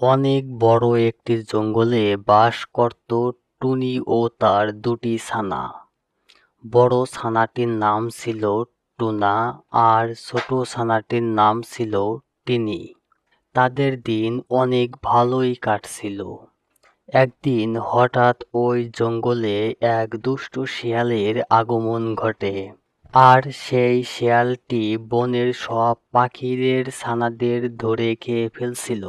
অনেক বড় একটি জঙ্গলে বাস করত টুনি ও তার দুটি ছানা। বড় ছানাটির নাম ছিল টুনা আর ছোট ছানাটির নাম ছিল টিনি। তাদের দিন অনেক ভালোই কাটছিল। একদিন হঠাৎ ওই জঙ্গলে এক দুষ্টু শিয়ালের আগমন ঘটে। আর সেই শিয়ালটি বনের সব পাখিদের ছানাদের ধরে খেয়ে ফেলছিল।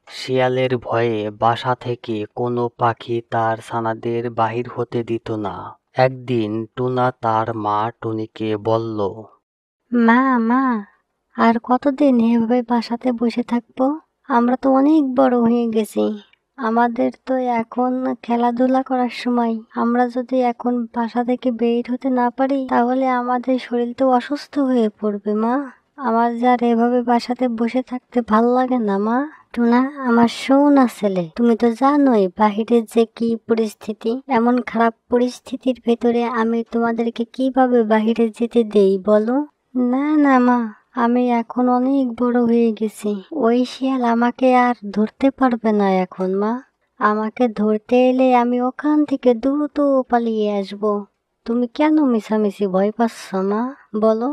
শিয়ালের ভয়ে বাসা থেকে কোনো পাখি তার ছানাদের বাহির হতে দিত না। একদিন টুনা তার মা টুনিকে বলল, মা মা আর কতদিন এভাবে বাসাতে বসে থাকবো? আমরা তো অনেক বড় হয়ে গেছি। আমাদের তো এখন খেলাধুলা করার সময়। আমরা যদি এখন বাসা থেকে বের হতে না পারি তাহলে আমাদের শরীর তো অসুস্থ হয়ে পড়বে মা। আমার যার এভাবে বাসাতে বসে থাকতে ভাল লাগে না মা। টুনা, আমার সোনা ছেলে, তুমি তো জানোই বাহিরের যে কি পরিস্থিতি। এমন খারাপ পরিস্থিতির ভেতরে আমি তোমাদেরকে কিভাবে বাহিরে যেতে দেই বলো? না না মা, আমি এখন অনেক বড় হয়ে গেছি। ওই শিয়াল আমাকে আর ধরতে পারবে না এখন মা। আমাকে ধরতে এলে আমি ওখান থেকে দ্রুত পালিয়ে আসব। তুমি কেন মিছামিছি ভয় পাচ্ছ মা, বলো?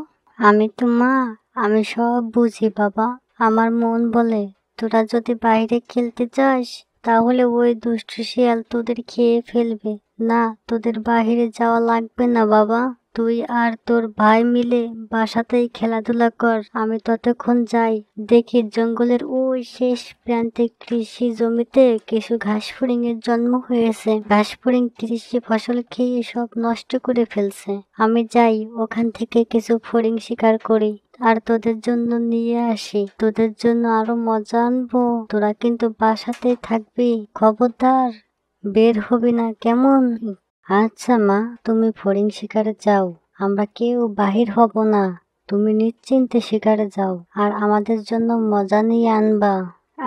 আমি সব বুঝি বাবা। আমার মন বলে তোরা যদি বাইরে খেলতে যাস তাহলে ওই দুষ্টু শিয়াল তোদের খেয়ে ফেলবে। না, তোদের বাইরে যাওয়া লাগবে না বাবা। তুই আর তোর ভাই মিলে বাসাতেই খেলাধুলা কর। আমি ততক্ষণ যাই, দেখি জঙ্গলের ওই শেষ প্রান্তে কৃষি জমিতে কিছু ঘাসফড়িংয়ের জন্ম হয়েছে। ঘাসফড়িং কৃষি ফসল খেয়ে সব নষ্ট করে ফেলছে। আমি যাই, ওখান থেকে কিছু ফড়িং শিকার করি আর তোদের জন্য নিয়ে আসি। তোদের জন্য আরো মজা আনবো। তোরা কিন্তু বাসাতেই থাকবি, খবরদার বের হবি না, কেমন? আচ্ছা মা, তুমি ফড়িং শিকারে যাও, আমরা কেউ বাহির হব না। তুমি নিশ্চিন্তে শিকারে যাও আর আমাদের জন্য মজা নিয়ে আনবা।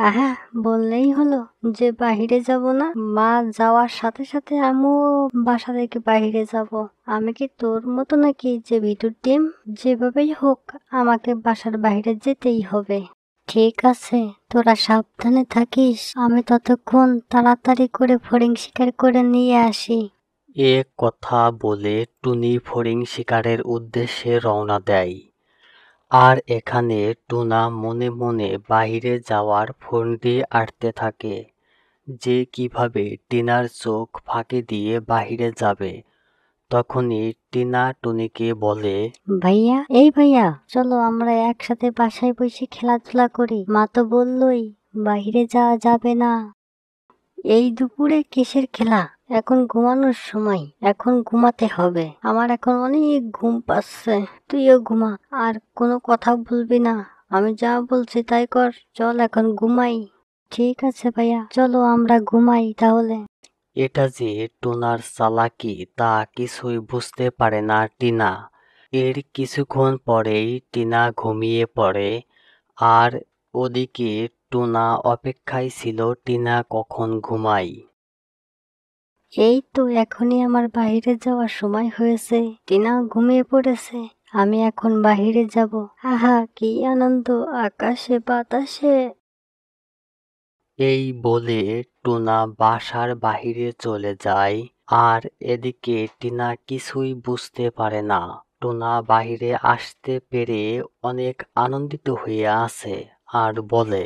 আহা, বললেই হলো যে বাহিরে যাব না। মা যাওয়ার সাথে সাথে আমিও বাসা থেকে বাহিরে যাব। আমি কি তোর মতো নাকি যে ভিতর ডিম? যেভাবেই হোক আমাকে বাসার বাইরে যেতেই হবে। ঠিক আছে, তোরা সাবধানে থাকিস। আমি ততক্ষণ তাড়াতাড়ি করে ফড়িং শিকার করে নিয়ে আসি। এ কথা বলে টুনি ফড়িং শিকারের উদ্দেশ্যে রওনা দেয়। আর এখানে টুনা মনে মনে বাহিরে যাওয়ার ফন্দি আঁটতে থাকে যে কিভাবে টিনার চোখ ফাঁকি দিয়ে বাহিরে যাবে। তখনই টিনা টুনিকে বলে, ভাইয়া, এই ভাইয়া, চলো আমরা একসাথে বাসায় বসে খেলাধুলা করি। মা তো বললই বাইরে যাওয়া যাবে না। এই দুপুরে কিসের খেলা? এখন ঘুমানোর সময়, এখন ঘুমাতে হবে। আমার এখন অনেক ঘুম পাচ্ছে। তুইও ঘুমা, আর কোনো কথা বলবি না। আমি যা বলছি তাই কর। চল এখন ঘুমাই। ঠিক আছে ভাইয়া, চলো আমরা ঘুমাই তাহলে। এটা যে টুনার চালাকি তা কিছুই বুঝতে পারে না টিনা। এর কিছুক্ষণ পরেই টিনা ঘুমিয়ে পড়ে। আর ওদিকে টুনা অপেক্ষায় ছিল টিনা কখন ঘুমায়। এই তো এখনই আমার বাইরে যাওয়ার সময় হয়েছে। টিনা ঘুমিয়ে পড়েছে। আমি এখন বাইরে যাব। আহা, কি আনন্দ আকাশে বাতাসে। এই বলে টুনা বাসার বাহিরে চলে যায়। আর এদিকে টিনা কিছুই বুঝতে পারে না। টুনা বাহিরে আসতে পেরে অনেক আনন্দিত হয়ে আছে আর বলে,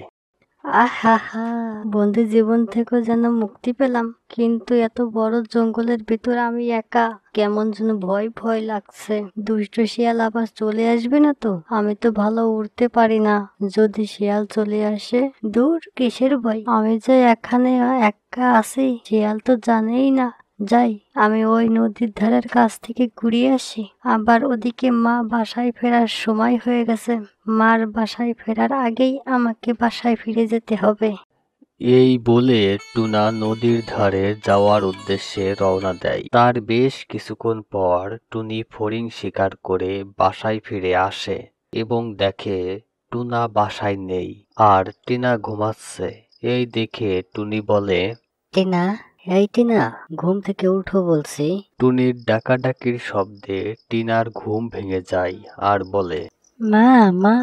আহা হা, বন্দি জীবন থেকেও যেন মুক্তি পেলাম। কিন্তু এত বড় জঙ্গলের ভিতর আমি একা, কেমন যেন ভয় ভয় লাগছে। দুষ্ট শিয়াল আবার চলে আসবে না তো? আমি তো ভালো উড়তে পারি না। যদি শিয়াল চলে আসে, দূর কিসের ভয়, আমি যে এখানে একা আছি শিয়াল তো জানেই না। যাই, আমি ওই নদীর ধারের কাছ থেকে ঘুরিয়ে আসি। আবার ওদিকে মা বাসায় ফেরার সময় হয়ে গেছে। মার বাসায় ফেরার আগেই আমাকে বাসায় ফিরে যেতে হবে। এই বলে টুনা নদীর ধারে যাওয়ার উদ্দেশ্যে রওনা দেয়। তার বেশ কিছুক্ষণ পর টুনি ফড়িং শিকার করে বাসায় ফিরে আসে এবং দেখে টুনা বাসায় নেই আর টিনা ঘুমাচ্ছে। এই দেখে টুনি বলে, টিনা, এই টিনা, ঘুম থেকে উঠো বলছি। টুনির ডাকাডাকির শব্দে টিনার ঘুম ভেঙে যায় আর বলে, মা মা,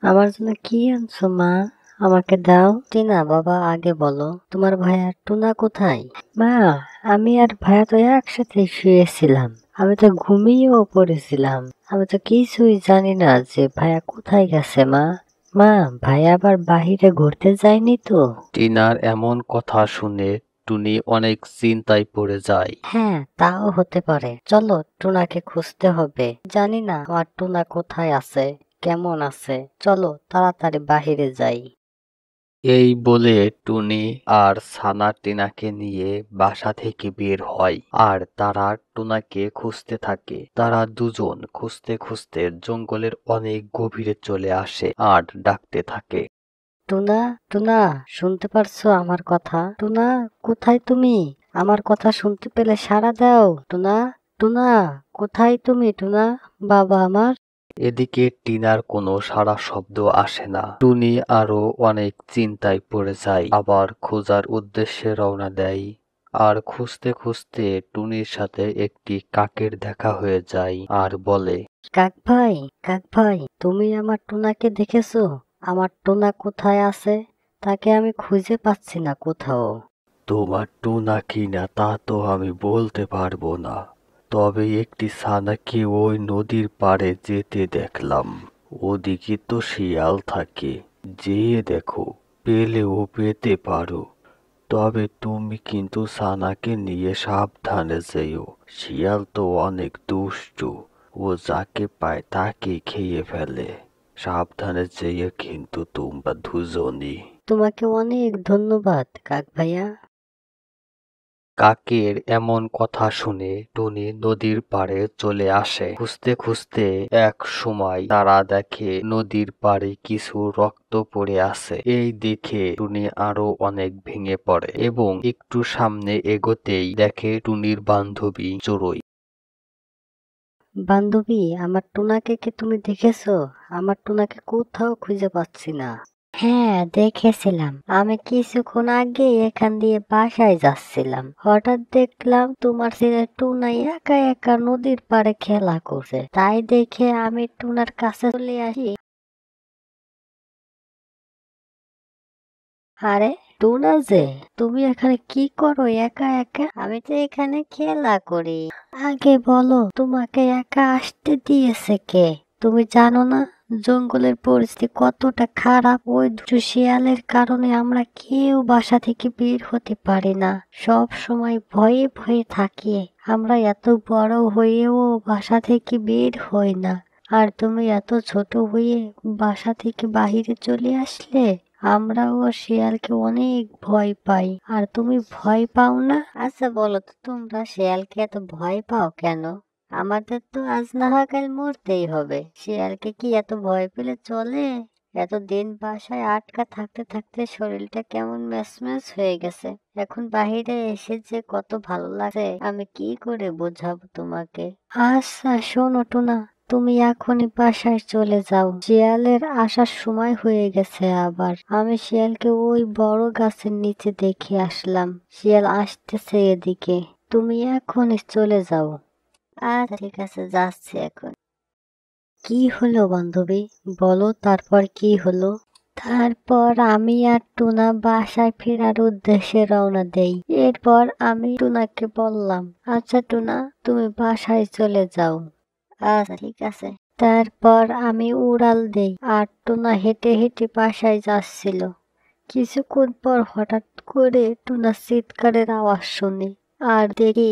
আমার জন্য কি আনছো মা? আমাকে দাও। টিনা, বাবা আগে বলো, তোমার ভাইয়া টুনা কোথায়? মা, আমি আর ভাইয়া তো একসাথে শুয়েছিলাম। আমি তো ঘুমিয়েও পড়েছিলাম। আমি তো কিছুই জানি না যে ভাইয়া কোথায় গেছে। মা, মা, ভাইয়া আবার বাহিরে ঘুরতে যায়নি তো? টিনার এমন কথা শুনে টুনি অনেক চিন্তায় পড়ে যায়। হ্যাঁ, তাও হতে পারে। চলো, টুনাকে খুঁজতে হবে। জানি না আমার টুনা কোথায় আছে, কেমন আছে। চলো তাড়াতাড়ি বাহিরে যাই। এই বলে টুনি আর সানা টিনাকে নিয়ে বাসা থেকে বের হয় আর তারা টুনাকে খুঁজতে থাকে। তারা দুজন খুঁজতে খুঁজতে জঙ্গলের অনেক গভীরে চলে আসে আর ডাকতে থাকে। টুনা, টুনা, শুনতে পারছো আমার কথা? টুনা, কোথায় তুমি? আমার কথা শুনতে পেলে সাড়া দাও। টুনা, টুনা, কোথায় তুমি? টুনা, বাবা আমার। এদিকে টিনার কোনো সাড়া শব্দ আসে না। টুনি আরো অনেক চিন্তায় পড়ে যায়, আবার খোঁজার উদ্দেশ্যে রওনা দেয়। আর খুঁজতে খুঁজতে টুনির সাথে একটি কাকের দেখা হয়ে যায় আর বলে, কাক ভাই, কাক ভাই, তুমি আমার টুনাকে দেখেছো? আমার টুনা কোথায় আছে? তাকে আমি খুঁজে পাচ্ছি না কোথাও। তোমার টুনা কিনা তা তো আমি বলতে পারবো না, তবে একটি ছানাকে ওই নদীর পাড়ে যেতে দেখলাম। ওদিকে তো শিয়াল থাকে, যেয়ে দেখো, পেলেও পেতে পারো। তবে তুমি কিন্তু ছানাকে নিয়ে সাবধানে যেও। শিয়াল তো অনেক দুষ্টু, ও যাকে পায় তাকে খেয়ে ফেলে। সাবধানে যেয়ে কিন্তু তোমরা দুজনই। তোমাকে অনেক ধন্যবাদ কাক ভাইয়া। কাকের এমন কথা শুনে টুনি নদীর পাড়ে চলে আসে। খুঁজতে খুঁজতে এক সময় তারা দেখে নদীর পাড়ে কিছু রক্ত পড়ে আছে। এই দেখে টুনি আরো অনেক ভেঙে পড়ে এবং একটু সামনে এগোতেই দেখে টুনির বান্ধবী চড়ুই। বান্ধবী, আমার টুনাকে কি তুমি দেখেছো? আমার টুনাকে কোথাও খুঁজে পাচ্ছি না। হ্যাঁ, দেখেছিলাম। আমি কিছুক্ষণ আগে এখান দিয়ে বাসায় যাচ্ছিলাম। হঠাৎ দেখলাম তোমার ছেলে টুনা একা একা নদীর পাড়ে খেলা করছে। তাই দেখে আমি টুনার কাছে চলে আসি। আরে টুনা যে, তুমি এখানে কি করো একা একা? আমি তো এখানে খেলা করি। আগে বলো, তোমাকে একা আসতে দিয়েছে কে? তুমি জানো না জঙ্গলের পরিস্থিতি কতটা খারাপ? ওই দুটো শিয়ালের কারণে আমরা কেউ বাসা থেকে বের হতে পারি না। সব সময় ভয়ে ভয়ে থাকি। আমরা এত বড় হয়েও বাসা থেকে বের হই না। আর তুমি এত ছোট হয়ে বাসা থেকে বাহিরে চলে আসলে। আমরাও শিয়ালকে অনেক ভয় পাই, আর তুমি ভয় পাও না? আচ্ছা বলো তো, তোমরা শিয়ালকে এত ভয় পাও কেন? আমাদের তো আজ না হয় কাল মরতেই হবে। শিয়ালকে কি এত ভয় পেলে চলে? এতদিন বাসায় আটকা থাকতে থাকতে শরীরটা কেমন ম্যাচম্যাচ হয়ে গেছে। এখন বাহিরে এসে যে কত ভালো লাগে আমি কি করে বোঝাবো তোমাকে। আচ্ছা শোনো টুনা, তুমি এখনই বাসায় চলে যাও। শিয়ালের আসার সময় হয়ে গেছে। আবার আমি শিয়ালকে ওই বড় গাছের নিচে দেখে আসলাম। শিয়াল আসতেছে এদিকে। তুমি এখনই চলে যাও। আচ্ছা ঠিক আছে, যাচ্ছি এখন। কি হলো বান্ধবী, বলো তারপর কি হলো? তারপর আমি আর টুনা বাসায় ফেরার উদ্দেশ্যে রওনা দেই। এরপর আমি টুনাকে বললাম, আচ্ছা টুনা, তুমি বাসায় চলে যাও। আচ্ছা ঠিক আছে। তারপর আমি উড়াল দেই আর টুনা হেঁটে হেঁটে বাসায় যাচ্ছিল। কিছুক্ষণ পর হঠাৎ করে টুনা চিৎকারের আওয়াজ শুনি আর দেখি